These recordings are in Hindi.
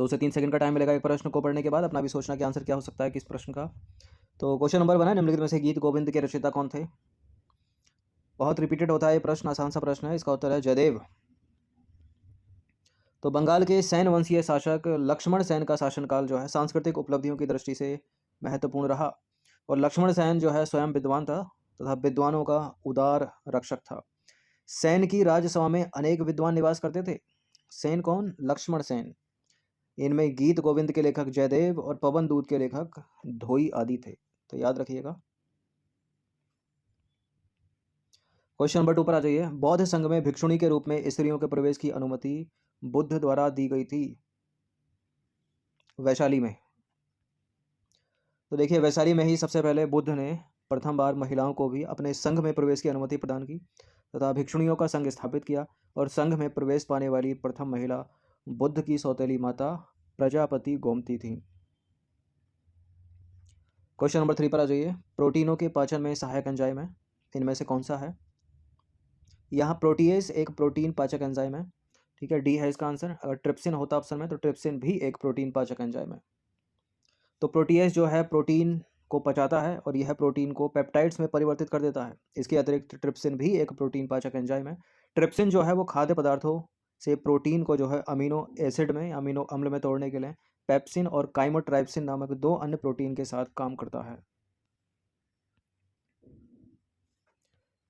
2 से 3 सेकंड का टाइम मिलेगा एक प्रश्न को पढ़ने के बाद। अपना भी सोचना कि आंसर क्या हो सकता है किस प्रश्न का। तो क्वेश्चन नंबर 1 है, निम्नलिखित में से गीत गोविंद के रचयिता कौन थे? बहुत रिपीटेड होता है ये प्रश्न, आसान सा प्रश्न है। इसका उत्तर है जयदेव। तो बंगाल के सैन वंशीय शासक लक्ष्मण सेन का शासनकाल जो है सांस्कृतिक उपलब्धियों की दृष्टि से महत्वपूर्ण रहा। और लक्ष्मण सेन जो है स्वयं विद्वान था तथा विद्वानों का उदार रक्षक था। सेन की राजसभा में अनेक विद्वान निवास करते थे। सेन कौन? लक्ष्मण सेन। इनमें गीत गोविंद के लेखक जयदेव और पवन दूत के लेखक धोई आदि थे। तो याद रखिएगा। क्वेश्चन नंबर 2 पर आ जाइए। बौद्ध संघ में भिक्षुणी के रूप में स्त्रियों के प्रवेश की अनुमति बुद्ध द्वारा दी गई थी। वैशाली में। तो देखिए वैशाली में ही सबसे पहले बुद्ध ने प्रथम बार महिलाओं को भी अपने संघ में प्रवेश की अनुमति प्रदान की तथा भिक्षुणियों का संघ स्थापित किया। और संघ में प्रवेश पाने वाली प्रथम महिला बुद्ध की सौतेली माता प्रजापति गोमती थी। क्वेश्चन नंबर 3 पर आ जाइए। प्रोटीनों के पाचन में सहायक एंजाइम है, इनमें से कौन सा है? यहाँ प्रोटीएज एक प्रोटीन पाचक एंजाइम है। ठीक है, डी है इसका आंसर। अगर ट्रिप्सिन होता ऑप्शन में तो ट्रिप्सिन भी एक प्रोटीन पाचक एंजाइम है। तो प्रोटीएज जो है प्रोटीन को पचाता है और यह प्रोटीन को पेप्टाइड्स में परिवर्तित कर देता है। इसके अतिरिक्त ट्रिप्सिन भी एक प्रोटीन पाचक एंजाइम है। ट्रिप्सिन जो है वो खाद्य पदार्थों से प्रोटीन को जो है अमीनो एसिड में, अमीनो अम्ल में तोड़ने के लिए पेप्सिन और काइमोट्राइप्सिन नामक 2 अन्य प्रोटीन के साथ काम करता है।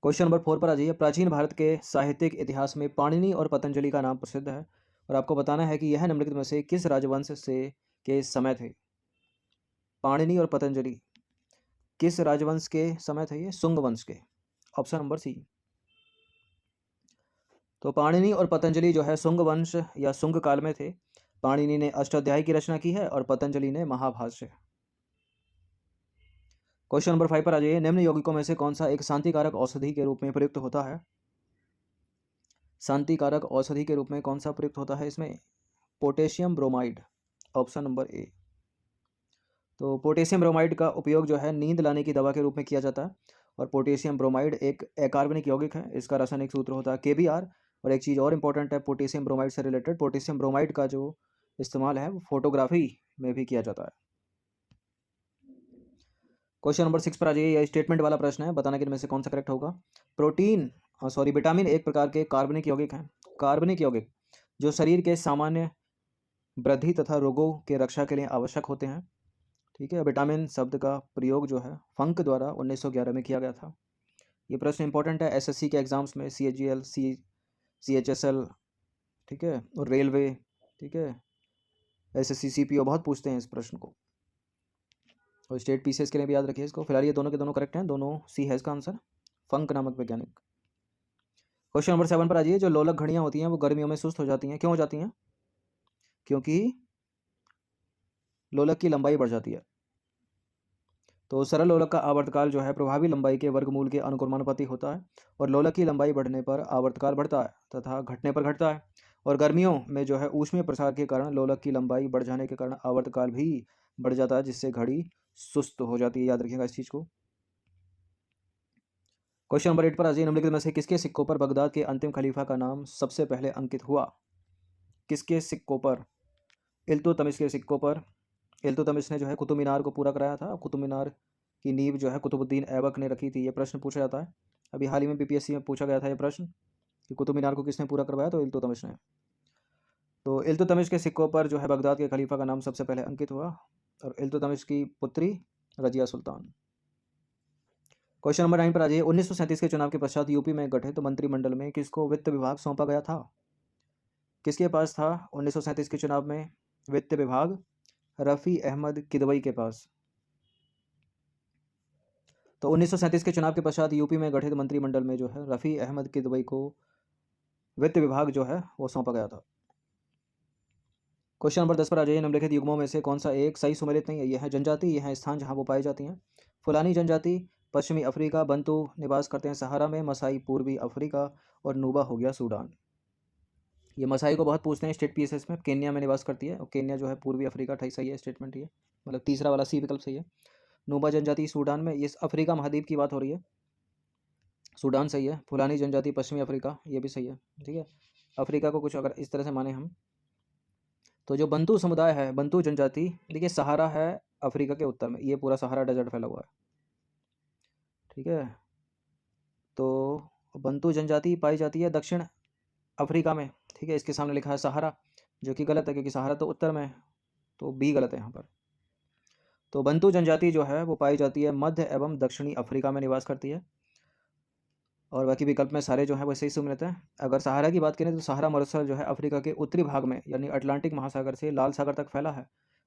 क्वेश्चन नंबर 4 पर आ जाइए। प्राचीन भारत के साहित्यिक इतिहास में पाणिनि और पतंजलि का नाम प्रसिद्ध है और आपको बताना है कि यह निम्नलिखित में से किस राजवंश से के समय थे? पाणिनि और पतंजलि किस राजवंश के समय थे? ये शुंग वंश के। Option number C. तो पाणिनि और पतंजलि जो है शुंग वंश या शुंग काल में थे। पाणिनि ने अष्टाध्यायी की रचना की है और पतंजलि ने महाभाष्य। क्वेश्चन नंबर 5 पर आ जाइए। निम्न यौगिकों में से कौन सा एक शांतिकारक औषधि के रूप में प्रयुक्त होता है? शांतिकारक औषधि के रूप में कौन सा प्रयुक्त होता है इसमें? Potassium bromide. Option number A. तो पोटेशियम ब्रोमाइड का उपयोग जो है नींद लाने की दवा के रूप में किया जाता है। और पोटेशियम ब्रोमाइड एक अकार्बनिक यौगिक है। इसका रासायनिक सूत्र होता है KBr। और एक चीज़ और इंपॉर्टेंट है पोटेशियम ब्रोमाइड से रिलेटेड, पोटेशियम ब्रोमाइड का जो इस्तेमाल है वो फोटोग्राफी में भी किया जाता है। क्वेश्चन नंबर 6 पर आ जाइए। यह स्टेटमेंट वाला प्रश्न है, बताना कि इनमें से कौन सा करेक्ट होगा। विटामिन एक प्रकार के कार्बनिक यौगिक हैं। कार्बनिक यौगिक जो शरीर के सामान्य वृद्धि तथा रोगों के रक्षा के लिए आवश्यक होते हैं। ठीक है, विटामिन शब्द का प्रयोग जो है फंक द्वारा 1911 में किया गया था। ये प्रश्न इंपॉर्टेंट है SSC के एग्जाम्स में, CHGL, CHSL, ठीक है, और रेलवे, ठीक है, SSC CPO बहुत पूछते हैं इस प्रश्न को। और स्टेट PCS के लिए भी याद रखिए इसको। फिलहाल ये दोनों के दोनों करेक्ट हैं, दोनों सी है इसका आंसर, फंक नामक वैज्ञानिक। क्वेश्चन नंबर 7 पर आ जाइए। जो लोलक घड़ियाँ होती हैं वो गर्मियों में सुस्त हो जाती हैं, क्यों हो जाती हैं? क्योंकि लोलक की लंबाई बढ़ जाती है। तो सरल लोलक का आवर्तकाल जो है प्रभावी लंबाई के वर्गमूल के अनुक्रमानुपाती होता है। और लोलक की लंबाई बढ़ने पर आवर्तकाल बढ़ता है तथा घटने पर घटता है। और गर्मियों में जो है ऊष्मीय प्रसार के कारण लोलक की लंबाई बढ़ जाने के कारण आवर्तकाल भी बढ़ जाता है, जिससे घड़ी सुस्त हो जाती है। याद रखिएगा इस चीज़ को। क्वेश्चन नंबर 8 पर आ जाइए। निम्नलिखित में से किसके सिक्कों पर बगदाद के अंतिम खलीफा का नाम सबसे पहले अंकित हुआ? किसके सिक्कों पर? इल्तुतमिश के सिक्कों पर। इल्तुतमिश ने जो है कुतुब मीनार को पूरा कराया था। कुतुब मीनार की नींव जो है कुतुबुद्दीन ऐबक ने रखी थी। ये प्रश्न पूछा जाता है। अभी हाल ही में BPSC में पूछा गया था ये प्रश्न कि कुतुब मीनार को किसने पूरा करवाया, तो इल्तुतमिश ने। तो इल्तुतमिश के सिक्कों पर जो है बगदाद के खलीफा का नाम सबसे पहले अंकित हुआ और इल्तुतमिश की पुत्री रजिया सुल्तान। क्वेश्चन नंबर 9 पर आ जाइए। 1937 के चुनाव के पश्चात यूपी में गठित मंत्रिमंडल में किसको वित्त विभाग सौंपा गया था? किसके पास था 1937 के चुनाव में वित्त विभाग? रफ़ी अहमद किदवई के पास। तो 1937 के चुनाव के पश्चात यूपी में गठित मंत्रिमंडल में जो है रफ़ी अहमद किदवई को वित्त विभाग जो है वो सौंपा गया था। क्वेश्चन नंबर 10 पर आ जाइए। निम्नलिखित युग्मों में से कौन सा एक सही सुमेलित नहीं है? यह है जनजाति, यह है स्थान जहाँ वो पाई जाती हैं। फुलानी जनजाति पश्चिमी अफ्रीका, बंतू निवास करते हैं सहारा में, मसाई पूर्वी अफ्रीका और नूबा हो गया सूडान। ये मसाई को बहुत पूछते हैं स्टेट PSS में। केन्या में निवास करती है और केन्या जो है पूर्वी अफ्रीका। सही है स्टेटमेंट ये, मतलब तीसरा वाला सी विकल्प सही है। नूबा जनजाति सूडान में, ये अफ्रीका महाद्वीप की बात हो रही है, सूडान सही है। फुलानी जनजाति पश्चिमी अफ्रीका, ये भी सही है। ठीक है, अफ्रीका को कुछ अगर इस तरह से माने हम तो जो बंटू समुदाय है, बंटू जनजाति, देखिए सहारा है अफ्रीका के उत्तर में, ये पूरा सहारा डेजर्ट फैला हुआ है, ठीक है। तो बंटू जनजाति पाई जाती है दक्षिण अफ्रीका में, ठीक है। इसके सामने लिखा है सहारा, जो कि गलत है क्योंकि सहारा तो उत्तर में है, तो बी गलत है यहाँ पर। तो बंटू जनजाति जो है वो पाई जाती है मध्य एवं दक्षिणी अफ्रीका में निवास करती है, और बाकी विकल्प में सारे जो है वो सही सुमिलित हैं। अगर सहारा की बात करें तो सहारा मरुस्थल जो है अफ्रीका के उत्तरी भाग में यानी अटलांटिक महासागर से लाल सागर तक फैला है,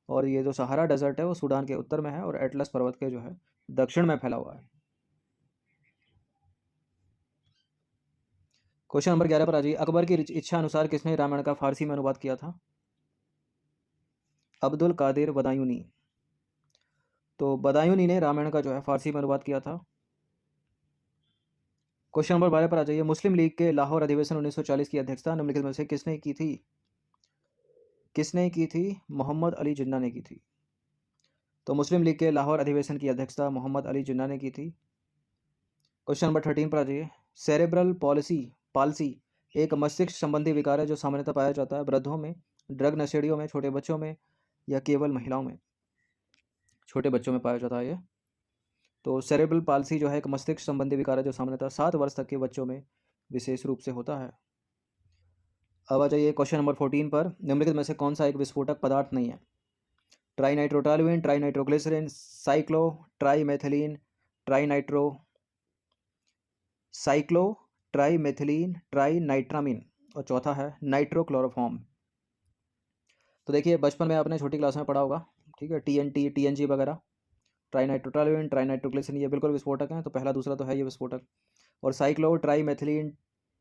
और ये जो सहारा डेजर्ट है वो सूडान के उत्तर में है और एटलस पर्वत के जो है दक्षिण में फैला हुआ है। क्वेश्चन नंबर 11 पर आ जाइए। अकबर की इच्छा अनुसार किसने रामायण का फारसी में अनुवाद किया था? अब्दुल कादिर बदायूनी। तो बदायूनी ने रामायण का जो है फारसी में अनुवाद किया था। क्वेश्चन नंबर 12 पर आ जाइए। मुस्लिम लीग के लाहौर अधिवेशन 1940 की अध्यक्षता निम्नलिखित में से किसने की थी? किसने की थी? मोहम्मद अली जिन्ना ने की थी। तो मुस्लिम लीग के लाहौर अधिवेशन की अध्यक्षता मोहम्मद अली जिन्ना ने की थी। क्वेश्चन नंबर 13 पर आ जाइए। सेरेब्रल पालसी एक मस्तिष्क संबंधी विकार है जो सामान्यतः पाया जाता है वृद्धों में, ड्रग नशेड़ियों में, छोटे बच्चों में, या केवल महिलाओं में? छोटे बच्चों में पाया जाता है ये। तो सेरेब्रल पालसी जो है एक मस्तिष्क संबंधी विकार है जो सामान्यतः 7 वर्ष तक के बच्चों में विशेष रूप से होता है। अब आ जाइए क्वेश्चन नंबर 14 पर। निम्नलिखित में से कौन सा एक विस्फोटक पदार्थ नहीं है? ट्राइनाइट्रोटॉलुएन, ट्राइनाइट्रोग्लिसरीन, साइक्लो ट्राइमेथिलीन, ट्राइनाइट्रो साइक्लो ट्राइमेथिलीन, ट्राइनाइट्रामीन, और चौथा है नाइट्रोक्लोरोफॉर्म। तो देखिए बचपन में आपने छोटी क्लास में पढ़ा होगा, ठीक है, TNT TNG वगैरह। ट्राइनाइट्रोटॉलुएन, ट्राइनाइट्रोग्लिसरीन ये बिल्कुल विस्फोटक हैं, तो पहला दूसरा तो है ये विस्फोटक। और साइक्लो ट्राइमेथिलीन,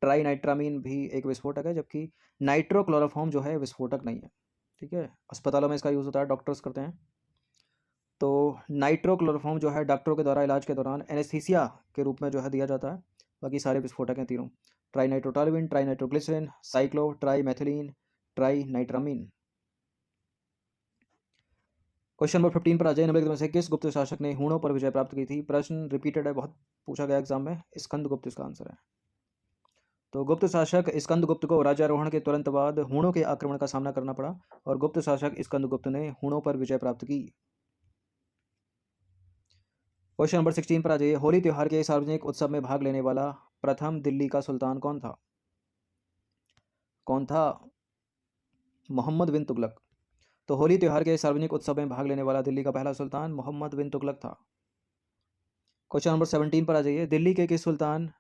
ट्राइनाइट्रामीन भी एक विस्फोटक है, जबकि नाइट्रोक्लोरोफॉर्म जो है विस्फोटक नहीं है, ठीक है। अस्पतालों में इसका यूज़ होता है, डॉक्टर्स करते हैं। तो नाइट्रोक्लोरोफॉर्म जो है डॉक्टरों के द्वारा इलाज के दौरान एनेस्थीसिया के रूप में जो है दिया जाता है। बाकी सारे विस्फोटक हैं तीनों, ट्राइनाइट्रोटॉलुएन, ट्राइनाइट्रोग्लिसरीन, साइक्लो ट्राइमेथिलीन, ट्राइनाइट्रामीन। क्वेश्चन नंबर 15 पर आ जाए। निम्नलिखित में से किस गुप्त शासक ने हूणों पर विजय प्राप्त की थी? प्रश्न रिपीटेड है, बहुत पूछा गया एग्जाम में। स्कंदगुप्त इसका आंसर है। तो गुप्त शासक स्कंदगुप्त को राज्यारोहण के तुरंत बाद हूणों के आक्रमण का सामना करना पड़ा, और गुप्त शासक स्कंदगुप्त ने हूणों पर विजय प्राप्त की। क्वेश्चन नंबर 16 पर आ जाइए। होली त्यौहार के सार्वजनिक उत्सव में भाग लेने वाला प्रथम दिल्ली का सुल्तान कौन था? कौन था? मोहम्मद बिन तुगलक। तो होली त्यौहार के सार्वजनिक उत्सव में भाग लेने वाला दिल्ली का पहला सुल्तान मोहम्मद बिन तुगलक था। क्वेश्चन नंबर 17 पर आ जाइए। दिल्ली के किस सुल्तान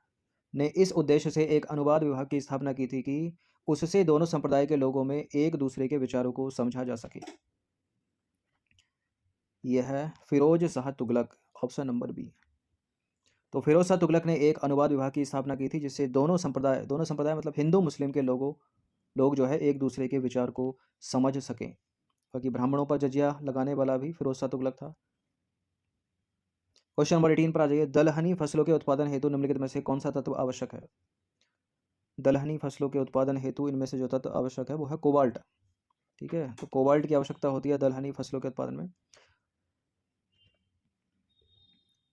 ने इस उद्देश्य से एक अनुवाद विभाग की स्थापना की थी कि उससे दोनों संप्रदाय के लोगों में एक दूसरे के विचारों को समझा जा सके? यह है Firoz Shah Tughlaq, option number B. तो फिरोज शाह तुगलक ने एक अनुवाद विभाग की स्थापना की थी जिससे दोनों संप्रदाय मतलब हिंदू मुस्लिम के लोग जो है एक दूसरे के विचार को समझ सकें। बाकी ब्राह्मणों पर जजिया लगाने वाला भी फिरोज शाह तुगलक था। क्वेश्चन नंबर 18 पर आ जाइए। दलहनी फसलों के उत्पादन हेतु निम्नलिखित में से कौन सा तत्व आवश्यक है? दलहनी फसलों के उत्पादन हेतु इनमें से जो तत्व आवश्यक है वो है कोबाल्ट, ठीक है। तो कोबाल्ट की आवश्यकता होती है दलहनी फसलों के उत्पादन में।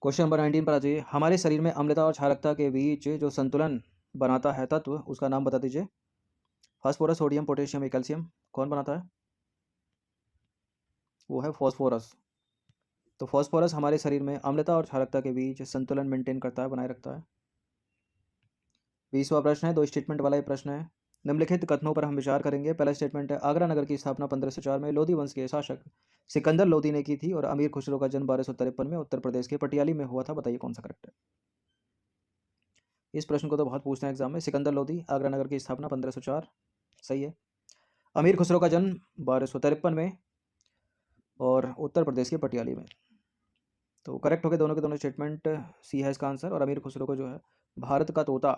क्वेश्चन नंबर 19 पर आ जाइए। हमारे शरीर में अम्लता और क्षारकता के बीच जो संतुलन बनाता है तत्व, उसका नाम बता दीजिए। फास्फोरस, सोडियम, पोटेशियम या कैल्शियम, कौन बनाता है? वो है फॉस्फोरस। तो फॉस्फोरस हमारे शरीर में अम्लता और क्षारकता के बीच संतुलन मेंटेन करता है, बनाए रखता है। 20वां प्रश्न है, दो स्टेटमेंट वाला ये प्रश्न है। निम्नलिखित कथनों पर हम विचार करेंगे। पहला स्टेटमेंट है, आगरा नगर की स्थापना 1504 में लोधी वंश के शासक सिकंदर लोधी ने की थी और अमीर खुसरो का जन्म 1253 में उत्तर प्रदेश के पटियाली में हुआ था। बताइए कौन सा करेक्ट है? इस प्रश्न को तो बहुत पूछते हैं एग्जाम में। सिकंदर लोधी, आगरा नगर की स्थापना 1504, सही है। अमीर खुसरो का जन्म 1253 में और उत्तर प्रदेश के पटियाली में। तो करेक्ट हो गए दोनों के दोनों स्टेटमेंट, सी है इसका आंसर। और अमीर खुसरो को जो है भारत का तोता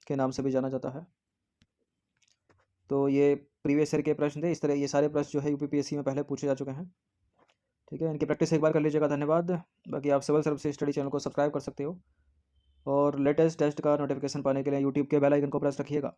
के नाम से भी जाना जाता है। तो ये प्रीवियस ईयर के प्रश्न थे। इस तरह ये सारे प्रश्न जो है यूपीपीएससी में पहले पूछे जा चुके हैं, ठीक है। इनकी प्रैक्टिस एक बार कर लीजिएगा। धन्यवाद। बाकी आप सिविल सर्विस स्टडी चैनल को सब्सक्राइब कर सकते हो, और लेटेस्ट टेस्ट का नोटिफिकेशन पाने के लिए यूट्यूब के बेल आइकन को प्रेस रखिएगा।